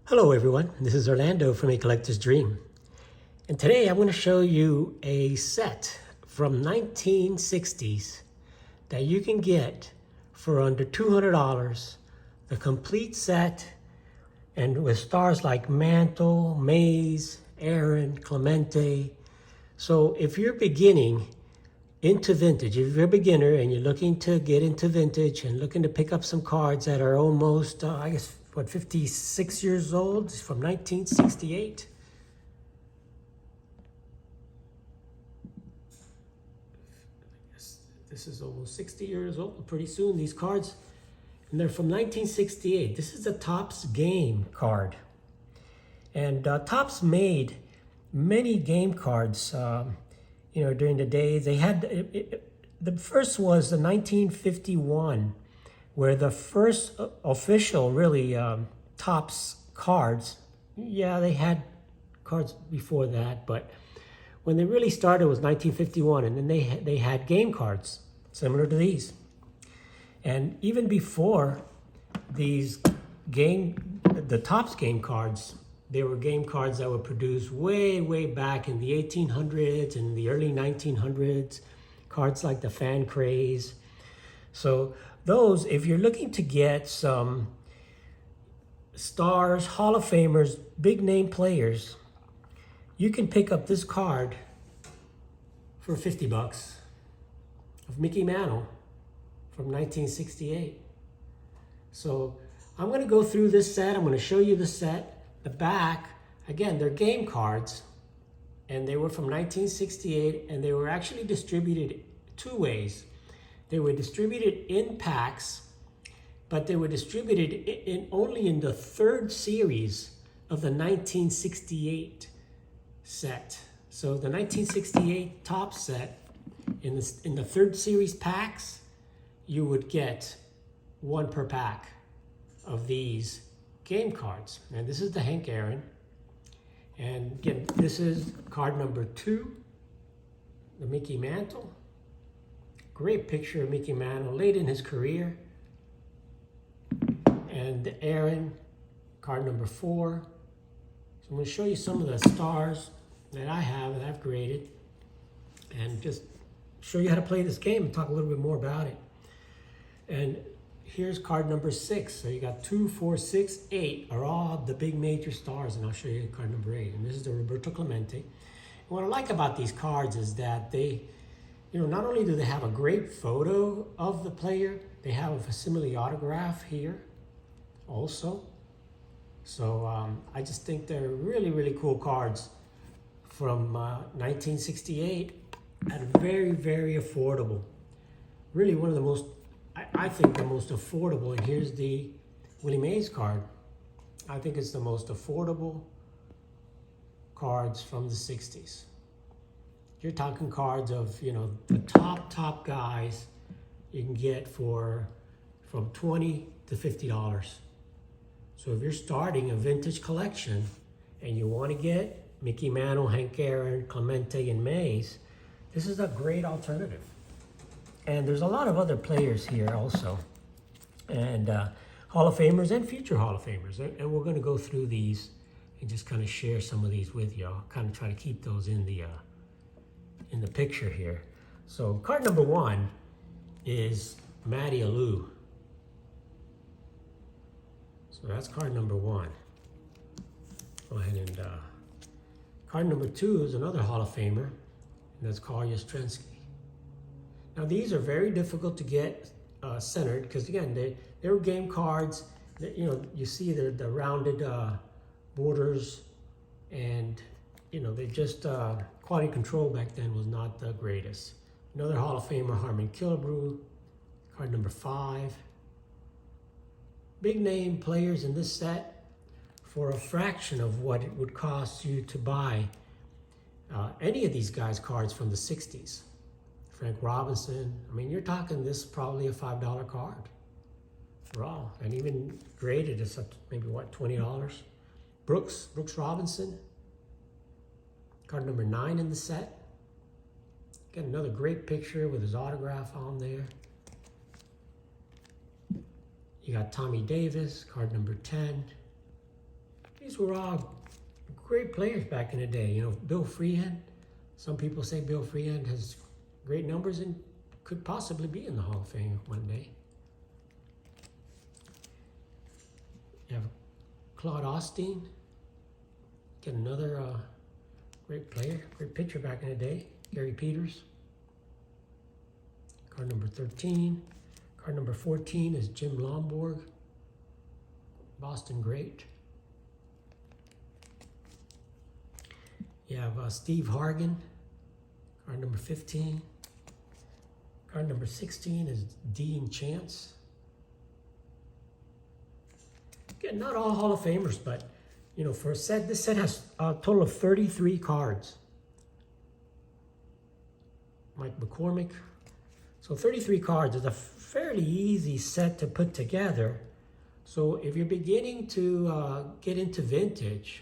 Hello everyone, this is Orlando from A Collector's Dream. And today I'm going to show you a set from 1960s that you can get for under $200, the complete set, and with stars like Mantle, Mays, Aaron, Clemente. So if you're beginning into vintage, if you're a beginner and you're looking to get into vintage and looking to pick up some cards that are almost, 56 years old, it's from 1968. This is almost 60 years old pretty soon, these cards. And they're from 1968. This is a Topps game card. And Topps made many game cards, during the day. They had, the first was the 1951, where the first official, really, Topps cards, yeah, they had cards before that, but when they really started was 1951, and then they had game cards similar to these. And even before these the Topps game cards, they were game cards that were produced way, way back in the 1800s and the early 1900s, cards like the Fan Craze. So those, if you're looking to get some stars, Hall of Famers, big name players, you can pick up this card for $50 of Mickey Mantle from 1968. So I'm going to go through this set. I'm going to show you the set. The back, again, they're game cards, and they were from 1968, and they were actually distributed two ways. They were distributed in packs, but they were distributed only in the third series of the 1968 set. So the 1968 Topps set, in the third series packs, you would get one per pack of these game cards. And this is the Hank Aaron. And again, this is card number 2, the Mickey Mantle. Great picture of Mickey Mantle late in his career. And Aaron, card number 4. So I'm going to show you some of the stars that I have, that I've graded, and just show you how to play this game and talk a little bit more about it. And here's card number 6. So you got 2, 4, 6, 8 are all the big major stars, and I'll show you card number 8. And this is the Roberto Clemente. And what I like about these cards is that they, not only do they have a great photo of the player, they have a facsimile autograph here also. So I just think they're really, really cool cards from 1968 at a very, very affordable. Really one of the most, I think the most affordable. And here's the Willie Mays card. I think it's the most affordable cards from the 60s. You're talking cards of, the top guys you can get for from $20 to $50. So if you're starting a vintage collection and you want to get Mickey Mantle, Hank Aaron, Clemente, and Mays, this is a great alternative. And there's a lot of other players here also, and Hall of Famers and future Hall of Famers. And we're going to go through these and just kind of share some of these with you. I'll kind of try to keep those in the picture here. So card number 1 is Matty Alou. So that's card number 1. Go ahead and card number 2 is another Hall of Famer, and that's Carl Yastrzemski. Now these are very difficult to get centered because, again, they were game cards. You see the rounded borders, and they just quality control back then was not the greatest. Another Hall of Famer, Harmon Killebrew, card number 5. Big name players in this set for a fraction of what it would cost you to buy any of these guys' cards from the 60s. Frank Robinson, you're talking this is probably a $5 card raw, and even graded it's up to maybe $20. Brooks Robinson, card number 9 in the set. Got another great picture with his autograph on there. You got Tommy Davis, card number 10. These were all great players back in the day. You know, Bill Freehand. Some people say Bill Freehand has great numbers and could possibly be in the Hall of Fame one day. You have Claude Osteen. Get another great player, great pitcher back in the day. Gary Peters. Card number 13. Card number 14 is Jim Lomborg. Boston great. You have Steve Hargan. Card number 15. Card number 16 is Dean Chance. Again, not all Hall of Famers, but you know, for a set, this set has a total of 33 cards. Mike McCormick. So 33 cards is a fairly easy set to put together. So if you're beginning to get into vintage,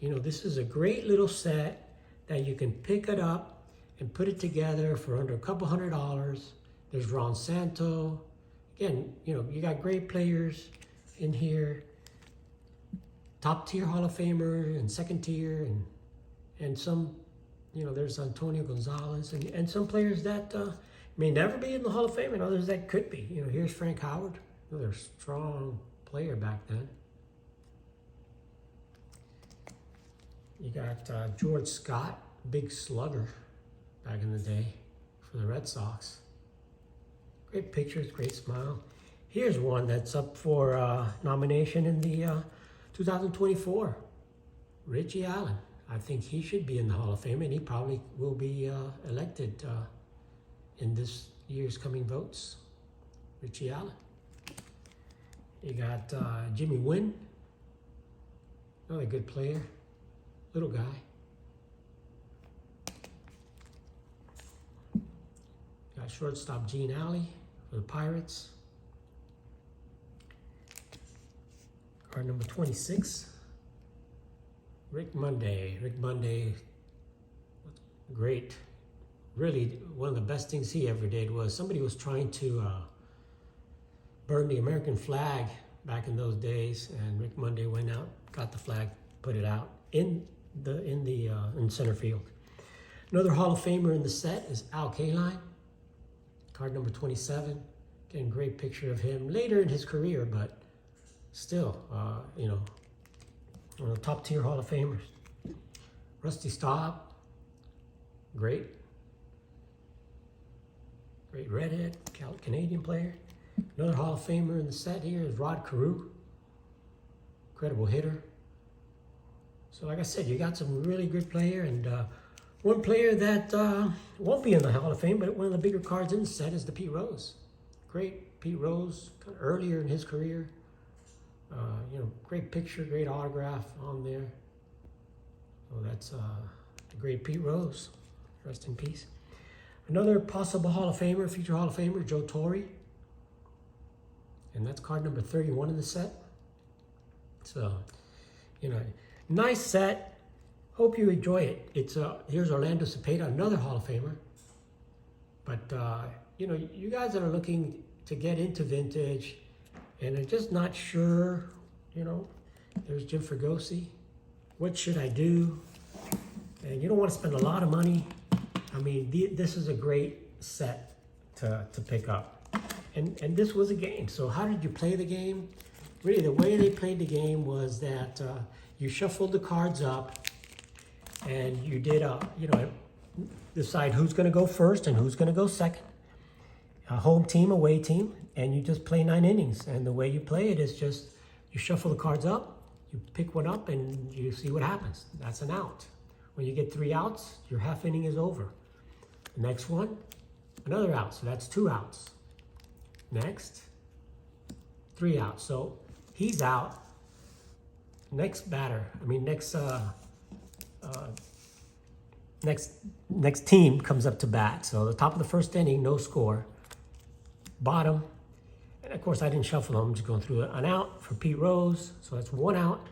you know, this is a great little set that you can pick it up and put it together for under a couple $100. There's Ron Santo. Again, you know, you got great players in here. Top tier Hall of Famer and second tier and some, you know, there's Antonio Gonzalez and some players that may never be in the Hall of Fame and others that could be. You know, here's Frank Howard, another strong player back then. You got George Scott, big slugger back in the day for the Red Sox. Great pictures, great smile. Here's one that's up for nomination in the 2024. Richie Allen. I think he should be in the Hall of Fame, and he probably will be elected in this year's coming votes. Richie Allen. You got Jimmy Wynn, another good player, little guy. Got shortstop Gene Alley for the Pirates. Card number 26, Rick Monday. Rick Monday, great. Really, one of the best things he ever did was somebody was trying to burn the American flag back in those days, and Rick Monday went out, got the flag, put it out in center field. Another Hall of Famer in the set is Al Kaline, card number 27. Again, great picture of him later in his career, but still, you know, one of the top tier Hall of Famers. Rusty Staub, great redhead, Canadian player. Another Hall of Famer in the set here is Rod Carew, incredible hitter. So like I said, you got some really good player, and one player that won't be in the Hall of Fame, but one of the bigger cards in the set is the Pete Rose. Great Pete Rose, kind of earlier in his career. You know, great picture, great autograph on there. So that's the great Pete Rose. Rest in peace. Another possible Hall of Famer, future Hall of Famer, Joe Torre. And that's card number 31 in the set. So, you know, nice set. Hope you enjoy it. It's here's Orlando Cepeda, another Hall of Famer. But, you know, you guys that are looking to get into vintage, and I'm just not sure, you know, there's Jim Fregosi. What should I do? And you don't want to spend a lot of money. I mean, this is a great set to pick up. And this was a game. So how did you play the game? Really, the way they played the game was that you shuffled the cards up and you did, you know, decide who's going to go first and who's going to go second. A home team, away team, and you just play 9 innings. And the way you play it is just you shuffle the cards up, you pick one up, and you see what happens. That's an out. When you get 3 outs, your half inning is over. The next one, another out, so that's 2 outs. Next, 3 outs. So he's out. Next batter, next team comes up to bat. So the top of the first inning, no score. Bottom, and of course I didn't shuffle them, I'm just going through it. An out for Pete Rose, so that's 1 out.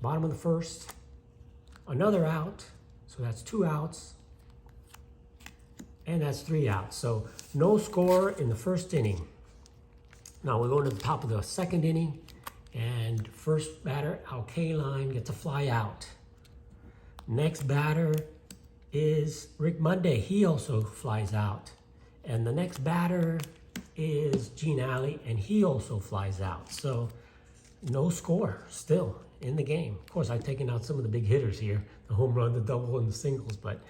Bottom of the first, another out, so that's 2 outs. And that's 3 outs. So no score in the first inning. Now we're going to the top of the second inning. And first batter, Alkaline, gets a fly out. Next batter is Rick Monday. He also flies out. And the next batter is Gene Alley, and he also flies out. So no score still in the game. Of course, I've taken out some of the big hitters here, the home run, the double, and the singles. But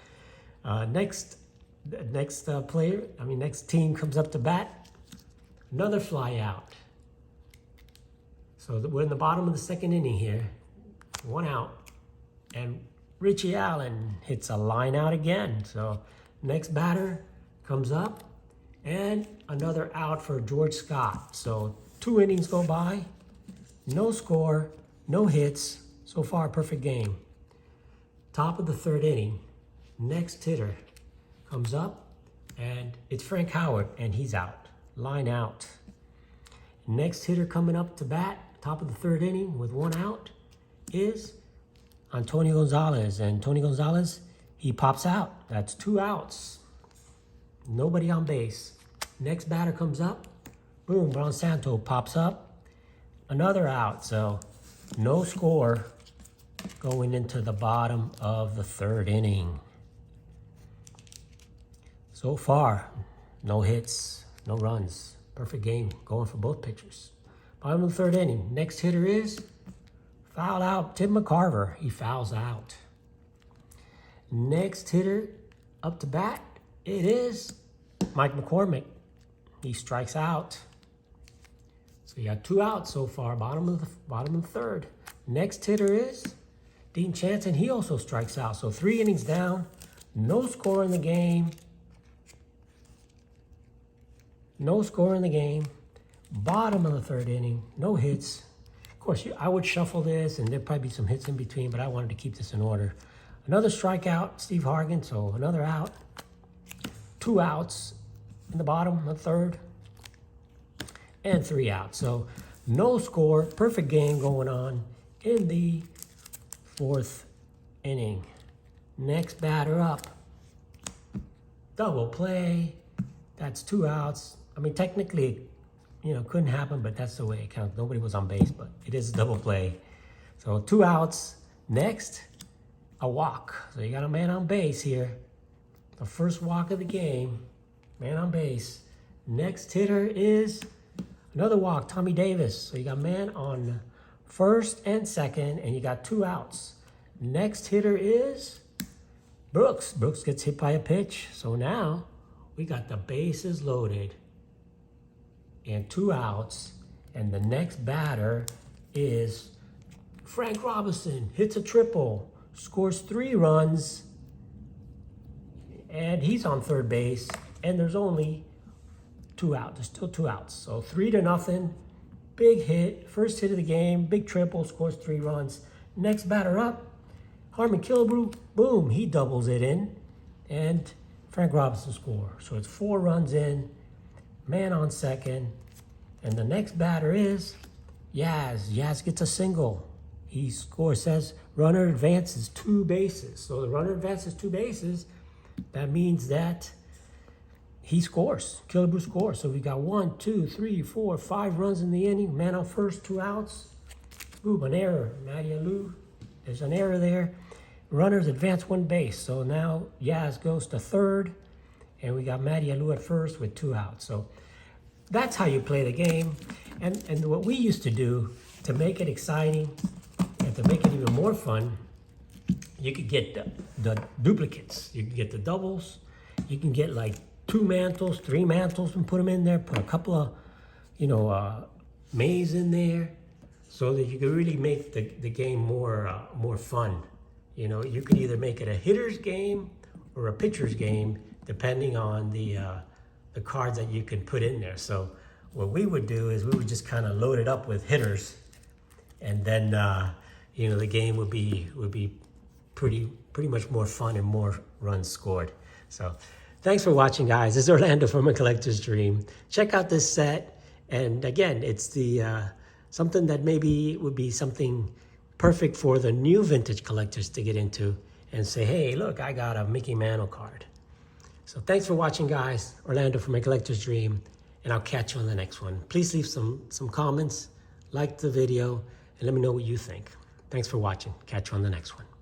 next team comes up to bat, another fly out. So we're in the bottom of the second inning here, 1 out, and Richie Allen hits a line out again. So next batter comes up, and another out for George Scott. So 2 innings go by, no score, no hits. So far, perfect game. Top of the 3rd inning, next hitter comes up, and it's Frank Howard, and he's out. Line out. Next hitter coming up to bat, top of the 3rd inning with 1 out, is Antonio Gonzalez. And Tony Gonzalez, he pops out. That's 2 outs. Nobody on base. Next batter comes up. Boom, Bron Santo pops up. Another out. So no score going into the bottom of the 3rd inning. So far, no hits, no runs. Perfect game going for both pitchers. Bottom of the 3rd inning. Next hitter is foul out, Tim McCarver. He fouls out. Next hitter up to bat, it is Mike McCormick. He strikes out. So you got 2 outs so far, bottom of the 3rd. Next hitter is Dean Chance, and he also strikes out. So 3 innings down, no score in the game. No score in the game. Bottom of the 3rd inning, no hits. Of course, I would shuffle this, and there'd probably be some hits in between, but I wanted to keep this in order. Another strikeout, Steve Hargan, so another out. 2 outs in the bottom of the 3rd, and 3 outs. So no score, perfect game going on in the 4th inning. Next batter up, double play. That's 2 outs. I mean, technically, couldn't happen, but that's the way it counts. Nobody was on base, but it is a double play. So 2 outs. Next, a walk. So you got a man on base here. The first walk of the game, man on base. Next hitter is another walk, Tommy Davis. So you got man on 1st and 2nd, and you got 2 outs. Next hitter is Brooks. Brooks gets hit by a pitch. So now we got the bases loaded and 2 outs, and the next batter is Frank Robinson. Hits a triple, scores 3 runs, and he's on 3rd base, and there's only 2 outs. There's still 2 outs. So 3-0, big hit, first hit of the game, big triple, scores 3 runs. Next batter up, Harmon Killebrew, boom, he doubles it in, and Frank Robinson scores. So it's 4 runs in, man on 2nd, and the next batter is Yaz. Yaz gets a single. He scores, says runner advances 2 bases. So the runner advances 2 bases, that means that he scores. Killebrew scores. So we got 1, 2, 3, 4, 5 runs in the inning. Man on 1st, 2 outs. Ooh, an error. Matty Alou, there's an error there. Runners advance 1 base. So now Yaz goes to 3rd, and we got Matty Alou at 1st with 2 outs. So that's how you play the game. And what we used to do to make it exciting and to make it even more fun, you could get the duplicates. You can get the doubles. You can get like 2 mantles, 3 mantles, and put them in there. Put a couple of, mays in there, so that you could really make the game more fun. You could either make it a hitter's game or a pitcher's game, depending on the cards that you can put in there. So what we would do is we would just kind of load it up with hitters, and then the game would be pretty much more fun and more runs scored. So thanks for watching, guys. This is Orlando from A Collector's Dream. Check out this set, and again, it's the something that maybe would be something perfect for the new vintage collectors to get into and say, hey, look, I got a Mickey Mantle card. So thanks for watching, guys. Orlando from A Collector's Dream, and I'll catch you on the next one. Please leave some comments, like the video, and let me know what you think. Thanks for watching. Catch you on the next one.